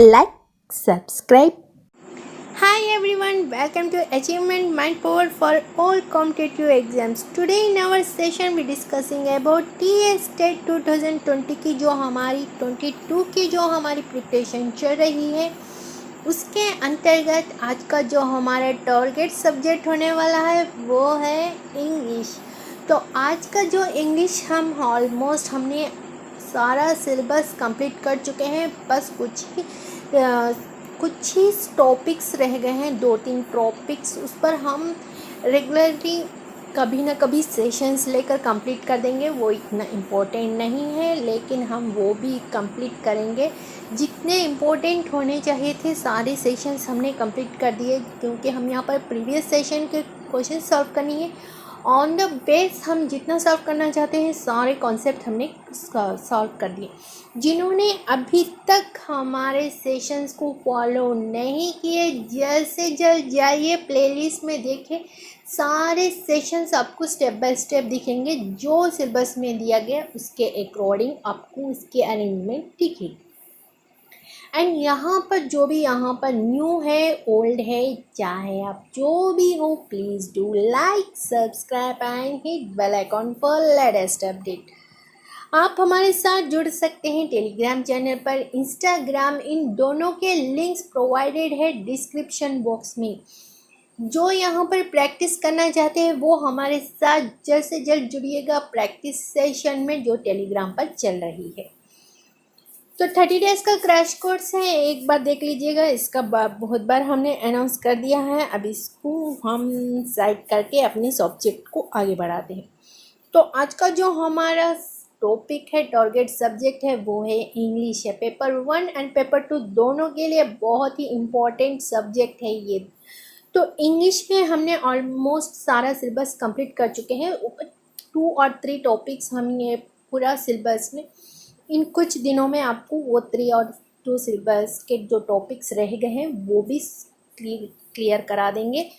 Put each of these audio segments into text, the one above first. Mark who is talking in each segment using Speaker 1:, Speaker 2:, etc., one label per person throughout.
Speaker 1: like, subscribe. Hi everyone, welcome to Achievement Mind Power for all competitive exams. Today in our session we discussing about TS State 2020 की जो हमारी 22 की जो हमारी preparation चल रही है उसके अंतर्गत आज का जो हमारा टारगेट सब्जेक्ट होने वाला है वो है इंग्लिश। तो आज का जो इंग्लिश हम ऑलमोस्ट हमने सारा सिलेबस कंप्लीट कर चुके हैं, बस कुछ ही टॉपिक्स रह गए हैं, 2-3 टॉपिक्स, उस पर हम रेगुलरली कभी ना कभी सेशंस लेकर कंप्लीट कर देंगे। वो इतना इम्पोर्टेंट नहीं है लेकिन हम वो भी कंप्लीट करेंगे। जितने इम्पोर्टेंट होने चाहिए थे सारे सेशंस हमने कंप्लीट कर दिए, क्योंकि हम यहाँ पर प्रीवियस सेशन के क्वेश्चन सॉल्व करनी है। ऑन द बेस हम जितना सॉल्व करना चाहते हैं सारे कॉन्सेप्ट हमने सॉल्व कर दिए। जिन्होंने अभी तक हमारे सेशंस को फॉलो नहीं किए, जल्द से जल्द जाइए प्लेलिस्ट में देखें, सारे सेशंस आपको स्टेप बाय स्टेप दिखेंगे। जो सिलेबस में दिया गया उसके अकॉर्डिंग आपको उसकी अरेंजमेंट दिखेगी। एंड यहाँ पर न्यू है, ओल्ड है, चाहे आप जो भी हो, please do like, subscribe and hit bell icon for latest update. आप हमारे साथ जुड़ सकते हैं टेलीग्राम चैनल पर, इंस्टाग्राम, इन दोनों के लिंक्स प्रोवाइडेड है डिस्क्रिप्शन बॉक्स में। जो यहाँ पर प्रैक्टिस करना चाहते हैं वो हमारे साथ जल्द से जल्द जुड़िएगा प्रैक्टिस सेशन में जो टेलीग्राम पर चल रही है। तो 30 डेज़ का क्रैश कोर्स है, एक बार देख लीजिएगा। इसका बहुत बार हमने अनाउंस कर दिया है, अब इसको हम साइड करके अपने सब्जेक्ट को आगे बढ़ाते हैं। तो आज का जो हमारा टॉपिक है, टारगेट सब्जेक्ट है, वो है इंग्लिश है। पेपर 1 एंड पेपर 2 दोनों के लिए बहुत ही इम्पॉर्टेंट सब्जेक्ट है ये। तो इंग्लिश में हमने ऑलमोस्ट सारा सिलेबस कंप्लीट कर चुके हैं। 2 और 3 टॉपिक्स हम ये पूरा सिलेबस में इन कुछ दिनों में आपको वो 3 और 2 सिलेबस के जो टॉपिक्स रह गए हैं वो भी क्लियर करा देंगे।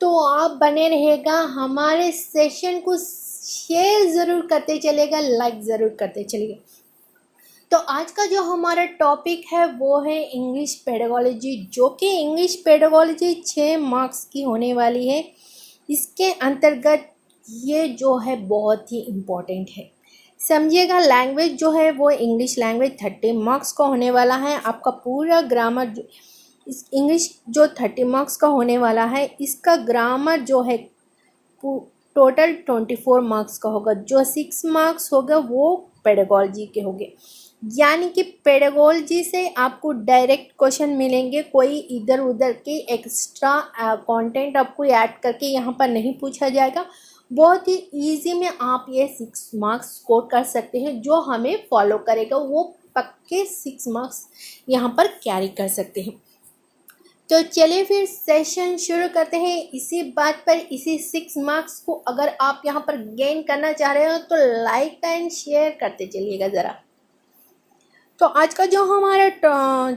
Speaker 1: तो आप बने रहेगा, हमारे सेशन को शेयर ज़रूर करते चलेगा, लाइक ज़रूर करते चलिए। तो आज का जो हमारा टॉपिक है वो है इंग्लिश पेडागोलॉजी, जो कि इंग्लिश पेडागोलॉजी 6 मार्क्स की होने वाली है। इसके अंतर्गत ये जो है बहुत ही इम्पोर्टेंट है, समझिएगा। लैंग्वेज जो है वो इंग्लिश लैंग्वेज 30 मार्क्स का होने वाला है। आपका पूरा ग्रामर इस इंग्लिश जो 30 मार्क्स का होने वाला है, इसका ग्रामर जो है टोटल 24 मार्क्स का होगा। जो 6 मार्क्स होगा वो पेडागोलॉजी के होंगे, यानी कि पेडागोलॉजी से आपको डायरेक्ट क्वेश्चन मिलेंगे, कोई इधर उधर के एक्स्ट्रा कंटेंट आपको ऐड करके यहाँ पर नहीं पूछा जाएगा। बहुत ही इजी में आप ये 6 मार्क्स स्कोर कर सकते हैं। जो हमें फॉलो करेगा वो पक्के 6 मार्क्स यहाँ पर कैरी कर सकते हैं। तो चलिए फिर सेशन शुरू करते हैं। इसी बात पर, इसी 6 मार्क्स को अगर आप यहाँ पर गेन करना चाह रहे हो तो लाइक एंड शेयर करते चलिएगा ज़रा। तो आज का जो हमारा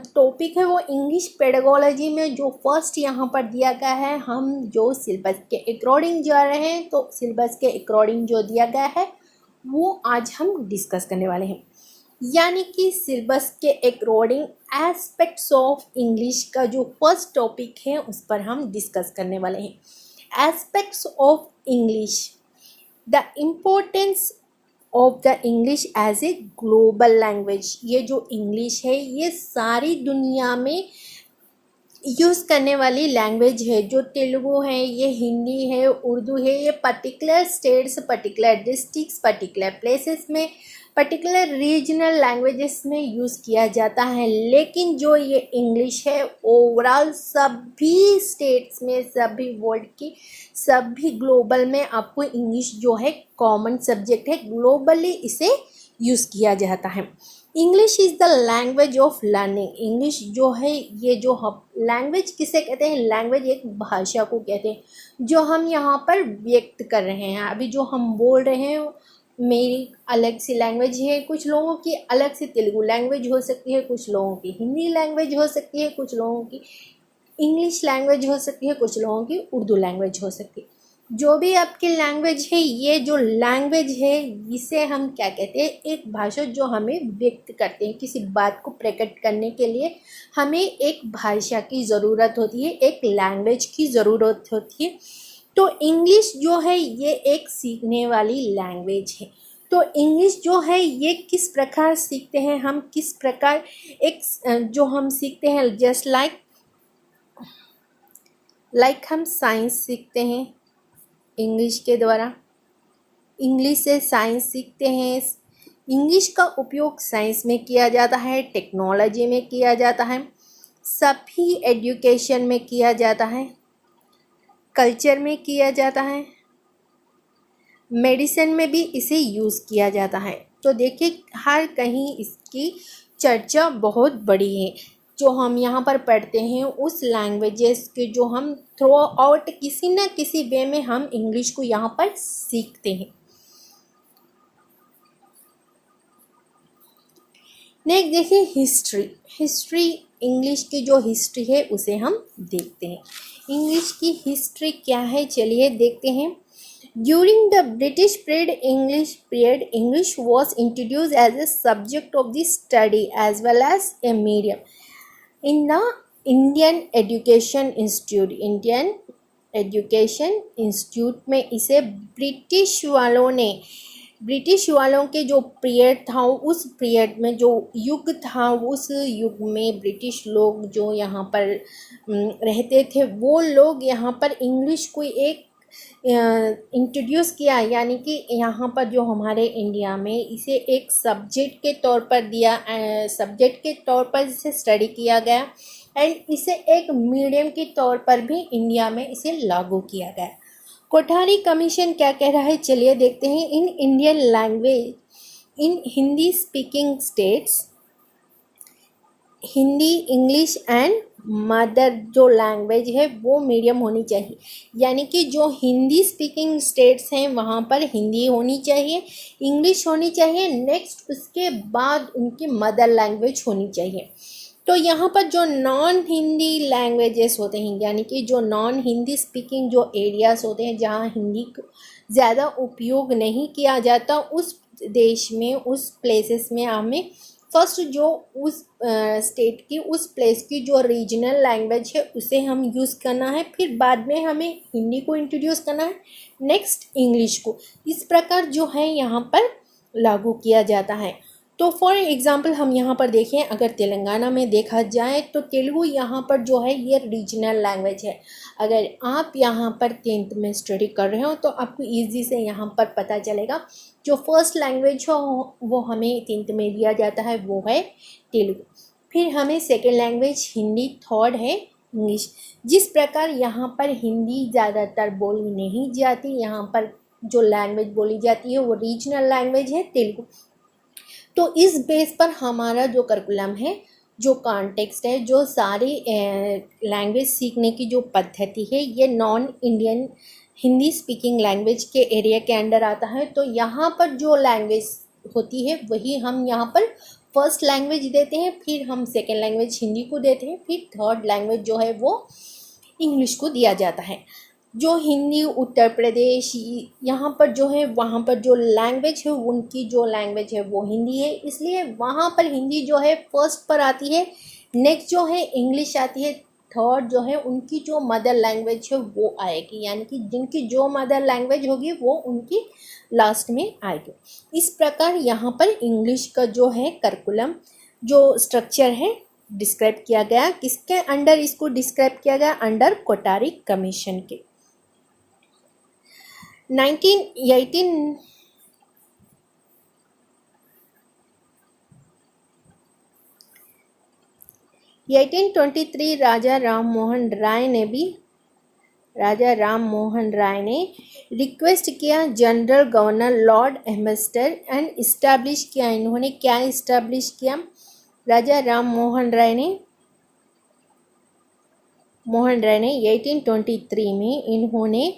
Speaker 1: टॉपिक है वो इंग्लिश पेडागोलॉजी में जो फर्स्ट यहाँ पर दिया गया है, हम जो सिलेबस के अकॉर्डिंग जा रहे हैं, तो सिलेबस के अकॉर्डिंग जो दिया गया है वो आज हम डिस्कस करने वाले हैं। यानी कि सिलेबस के अकॉर्डिंग एस्पेक्ट्स ऑफ इंग्लिश का जो फर्स्ट टॉपिक है उस पर हम डिस्कस करने वाले हैं। Aspects of English, the importance of the English as a global language. ये जो इंग्लिश है ये सारी दुनिया में यूज़ करने वाली लैंग्वेज है। जो तेलुगु है, ये हिंदी है, उर्दू है, ये particular states, particular districts, particular places में, पर्टिकुलर रीजनल लैंग्वेजेस में यूज़ किया जाता है। लेकिन जो ये इंग्लिश है ओवरऑल सभी स्टेट्स में, सभी वर्ल्ड की, सभी ग्लोबल में आपको इंग्लिश जो है कॉमन सब्जेक्ट है, ग्लोबली इसे यूज़ किया जाता है। English is the language of learning. English जो है, ये जो हम लैंग्वेज किसे कहते हैं, लैंग्वेज एक भाषा को कहते हैं जो हम यहाँ पर व्यक्त कर रहे हैं। अभी जो हम बोल रहे हैं मेरी अलग सी लैंग्वेज है, कुछ लोगों की अलग से तेलुगु लैंग्वेज हो सकती है, कुछ लोगों की हिंदी लैंग्वेज हो सकती है, कुछ लोगों की इंग्लिश लैंग्वेज हो सकती है, कुछ लोगों की उर्दू लैंग्वेज हो सकती है। जो भी आपकी लैंग्वेज है, ये जो लैंग्वेज है इसे हम क्या कहते हैं, एक भाषा जो हमें व्यक्त करते हैं, किसी बात को प्रकट करने के लिए हमें एक भाषा की ज़रूरत होती है, एक लैंग्वेज की ज़रूरत होती है। तो इंग्लिश जो है ये एक सीखने वाली लैंग्वेज है। तो इंग्लिश जो है ये किस प्रकार सीखते हैं हम, किस प्रकार एक जो हम सीखते हैं, जस्ट लाइक हम साइंस सीखते हैं इंग्लिश के द्वारा, इंग्लिश से साइंस सीखते हैं। इंग्लिश का उपयोग साइंस में किया जाता है, टेक्नोलॉजी में किया जाता है, सभी एजुकेशन में किया जाता है, कल्चर में किया जाता है, मेडिसिन में भी इसे यूज़ किया जाता है। तो देखिए हर कहीं इसकी चर्चा बहुत बड़ी है। जो हम यहाँ पर पढ़ते हैं उस लैंग्वेजेस के जो हम थ्रू आउट किसी न किसी वे में हम इंग्लिश को यहाँ पर सीखते हैं। नेक्स्ट देखिए हिस्ट्री इंग्लिश की जो हिस्ट्री है उसे हम देखते हैं। इंग्लिश की हिस्ट्री क्या है, चलिए देखते हैं। During the British period, English was introduced as a subject of the study as well as a medium in the Indian Education Institute में इसे ब्रिटिश वालों के जो पीरियड था उस पीरियड में जो युग था, उस युग में ब्रिटिश लोग जो यहाँ पर रहते थे, वो लोग यहाँ पर इंग्लिश को एक इंट्रोड्यूस किया, यानी कि यहाँ पर जो हमारे इंडिया में इसे एक सब्जेक्ट के तौर पर सब्जेक्ट के तौर पर इसे स्टडी किया गया एंड इसे एक मीडियम के तौर पर भी इंडिया में इसे लागू किया गया। कोठारी कमीशन क्या कह रहा है, चलिए देखते हैं। In Indian language in Hindi speaking states, Hindi English and mother जो लैंग्वेज है वो मीडियम होनी चाहिए, यानी कि जो हिंदी स्पीकिंग स्टेट्स हैं वहाँ पर हिंदी होनी चाहिए, इंग्लिश होनी चाहिए, नेक्स्ट उसके बाद उनकी मदर लैंग्वेज होनी चाहिए। तो यहाँ पर जो नॉन हिंदी लैंग्वेजेस होते हैं, यानी कि जो नॉन हिंदी स्पीकिंग जो एरियाज़ होते हैं जहाँ हिंदी ज़्यादा उपयोग नहीं किया जाता, उस देश में उस प्लेसेस में हमें फर्स्ट जो उस स्टेट की उस प्लेस की जो रीजनल लैंग्वेज है उसे हम यूज़ करना है, फिर बाद में हमें हिंदी को इंट्रोड्यूस करना है, नेक्स्ट इंग्लिश को। इस प्रकार जो है यहाँ पर लागू किया जाता है। तो फॉर एग्ज़ाम्पल हम यहाँ पर देखें, अगर तेलंगाना में देखा जाए तो तेलुगु यहाँ पर जो है ये रीजनल लैंग्वेज है। अगर आप यहाँ पर 10th में स्टडी कर रहे हो तो आपको ईजी से यहाँ पर पता चलेगा। जो फर्स्ट लैंग्वेज हो वो हमें 10th में दिया जाता है, वो है तेलुगु। फिर हमें सेकेंड लैंग्वेज हिंदी, थर्ड है इंग्लिश। जिस प्रकार यहाँ पर हिंदी ज़्यादातर बोली नहीं जाती, यहाँ पर जो लैंग्वेज बोली जाती है वो रीजनल लैंग्वेज है तेलुगु। तो इस बेस पर हमारा जो करिकुलम है, जो कॉन्टेक्स्ट है, जो सारी लैंग्वेज सीखने की जो पद्धति है, ये non Indian Hindi speaking language के एरिया के अंडर आता है। तो यहाँ पर जो लैंग्वेज होती है वही हम यहाँ पर फर्स्ट लैंग्वेज देते हैं, फिर हम सेकेंड लैंग्वेज हिंदी को देते हैं, फिर थर्ड लैंग्वेज जो है वो इंग्लिश को दिया जाता है। जो हिंदी उत्तर प्रदेश यहाँ पर जो है वहाँ पर जो लैंग्वेज है उनकी जो लैंग्वेज है वो हिंदी है, इसलिए वहाँ पर हिंदी जो है फर्स्ट पर आती है, नेक्स्ट जो है इंग्लिश आती है, थर्ड जो है उनकी जो मदर लैंग्वेज है वो आएगी, यानी कि जिनकी जो मदर लैंग्वेज होगी वो उनकी लास्ट में आएगी। इस प्रकार यहाँ पर इंग्लिश का जो है करिकुलम जो स्ट्रक्चर है डिस्क्राइब किया गया। किसके अंडर इसको डिस्क्राइब किया गया, अंडर कोठारी कमीशन के। 1823 राजा राम मोहन राय ने रिक्वेस्ट किया general governor Lord ambassador and establish किया। इन्होंने क्या इस्टेब्लिश किया, राजा राम मोहन राय ने 1823 में इन्होंने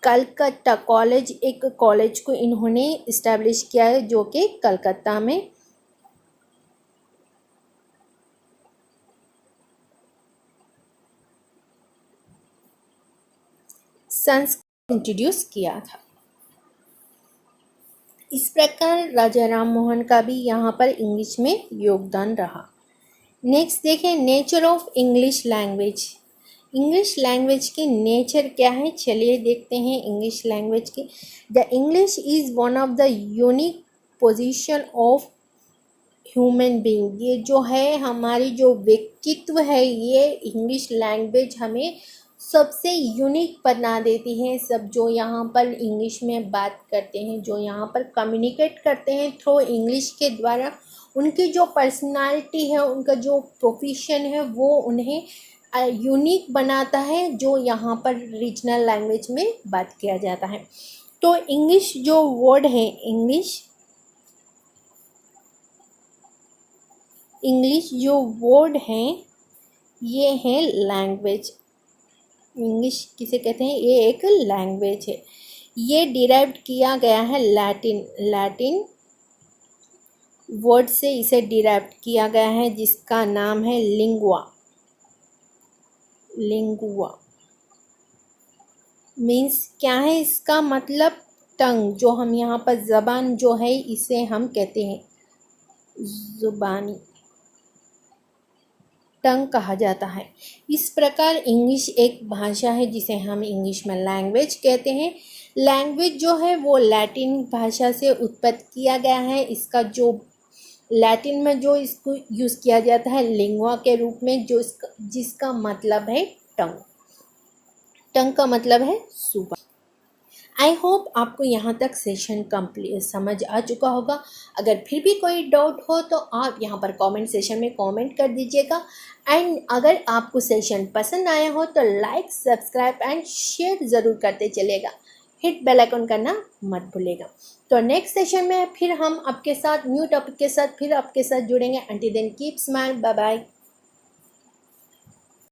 Speaker 1: कलकत्ता कॉलेज, एक कॉलेज को इन्होंने इस्टेब्लिश किया है जो कि कलकत्ता में संस्कृत इंट्रोड्यूस किया था। इस प्रकार राजा राम मोहन का भी यहाँ पर इंग्लिश में योगदान रहा। नेक्स्ट देखें, nature of English language. English language की नेचर क्या है, चलिए देखते हैं इंग्लिश लैंग्वेज की। The English is one of the unique position of human being. ये जो है हमारी जो व्यक्तित्व है, ये इंग्लिश लैंग्वेज हमें सबसे यूनिक बना देती है। सब जो यहाँ पर इंग्लिश में बात करते हैं, जो यहाँ पर कम्युनिकेट करते हैं थ्रू इंग्लिश के द्वारा, उनकी जो पर्सनालिटी है, उनका जो प्रोफेशन है, वो उन्हें यूनिक बनाता है, जो यहाँ पर रीजनल लैंग्वेज में बात किया जाता है। तो इंग्लिश जो वर्ड है, इंग्लिश जो वर्ड है ये है लैंग्वेज। इंग्लिश किसे कहते हैं, ये एक लैंग्वेज है। ये डिराइव्ड किया गया है लैटिन वर्ड से इसे डिराइव्ड किया गया है, जिसका नाम है लिंगुआ मीन्स क्या है, इसका मतलब टंग। जो हम यहाँ पर ज़बान जो है इसे हम कहते हैं ज़ुबानी, टंग कहा जाता है। इस प्रकार इंग्लिश एक भाषा है जिसे हम इंग्लिश में लैंग्वेज कहते हैं। लैंग्वेज जो है वो लैटिन भाषा से उत्पत्ति किया गया है। इसका जो लैटिन में जो इसको यूज़ किया जाता है लिंगुआ के रूप में, जो जिसका मतलब है टंग। टंग का मतलब है ज़ुबान। आई होप आपको यहाँ तक सेशन कंप्लीट समझ आ चुका होगा। अगर फिर भी कोई डाउट हो तो आप यहाँ पर कमेंट सेशन में कमेंट कर दीजिएगा। एंड अगर आपको सेशन पसंद आया हो तो लाइक, सब्सक्राइब एंड शेयर ज़रूर करते चलेगा। हिट बेल आइकन करना मत भूलेगा। तो नेक्स्ट सेशन में फिर हम आपके साथ न्यू टॉपिक के साथ फिर आपके साथ जुड़ेंगे। Until then keep smile, bye bye.